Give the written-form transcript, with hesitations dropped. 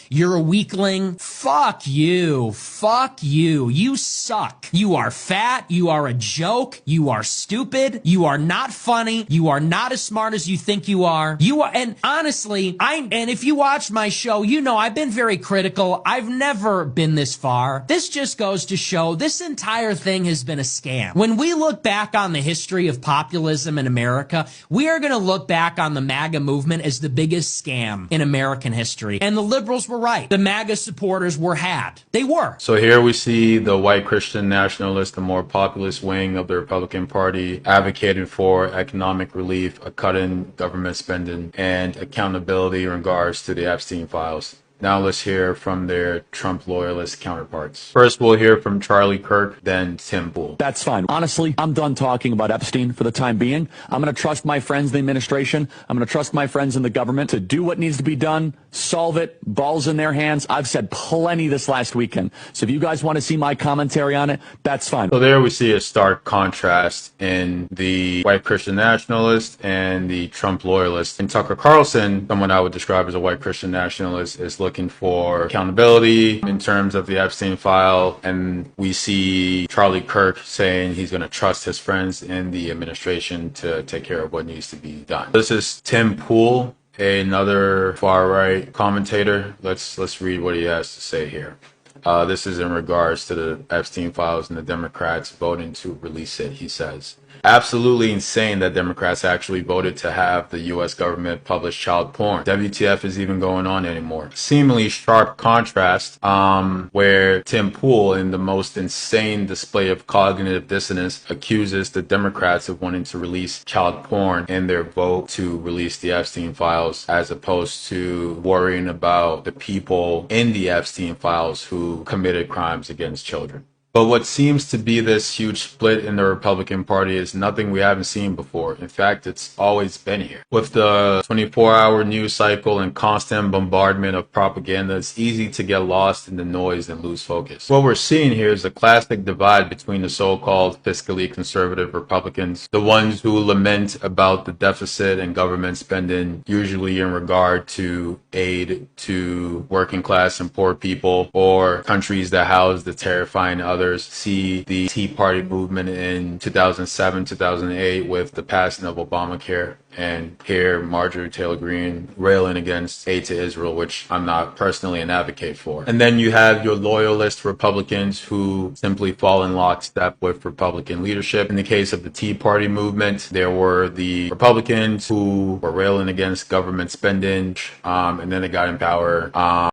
You're a weakling. Fuck you. Fuck you. You suck. You are fat. You are a joke. You are stupid. You are not funny. You are not as smart as you think you are. And honestly, and if you watch my show, you know I've been very critical. I've never been this far. This just goes to show this entire thing has been a scam. When we look back on the history of populism in America, we are going to look back on the MAGA movement as the biggest scam in American history. And the liberals were right. The MAGA supporters were had. They were. So here we see the white Christian nationalist, the more populist wing of the Republican Party, advocating for economic relief, a cut in government spending, and accountability in regards to the Epstein files. Now let's hear from their Trump loyalist counterparts. First, we'll hear from Charlie Kirk, then Tim Pool. That's fine. Honestly, I'm done talking about Epstein for the time being. I'm going to trust my friends in the administration. I'm going to trust my friends in the government to do what needs to be done, solve it, balls in their hands. I've said plenty this last weekend. So if you guys want to see my commentary on it, that's fine. So there we see a stark contrast in the white Christian nationalist and the Trump loyalist. And Tucker Carlson, someone I would describe as a white Christian nationalist, is looking for accountability in terms of the Epstein file. And we see Charlie Kirk saying he's going to trust his friends in the administration to take care of what needs to be done. This is Tim Pool, another far-right commentator. Let's read what he has to say here. This is in regards to the Epstein files and the Democrats voting to release it. He says, absolutely insane that Democrats actually voted to have the U.S. government publish child porn. WTF is even going on anymore. Seemingly sharp contrast where Tim Pool, in the most insane display of cognitive dissonance, accuses the Democrats of wanting to release child porn in their vote to release the Epstein files, as opposed to worrying about the people in the Epstein files who committed crimes against children. But what seems to be this huge split in the Republican Party is nothing we haven't seen before. In fact, it's always been here. With the 24-hour news cycle and constant bombardment of propaganda, it's easy to get lost in the noise and lose focus. What we're seeing here is a classic divide between the so-called fiscally conservative Republicans, the ones who lament about the deficit and government spending, usually in regard to aid to working class and poor people, or countries that house the terrifying others. See the Tea Party movement in 2007, 2008 with the passing of Obamacare, and hear Marjorie Taylor Greene railing against aid to Israel, which I'm not personally an advocate for. And then you have your loyalist Republicans who simply fall in lockstep with Republican leadership. In the case of the Tea Party movement, there were the Republicans who were railing against government spending, and then they got in power.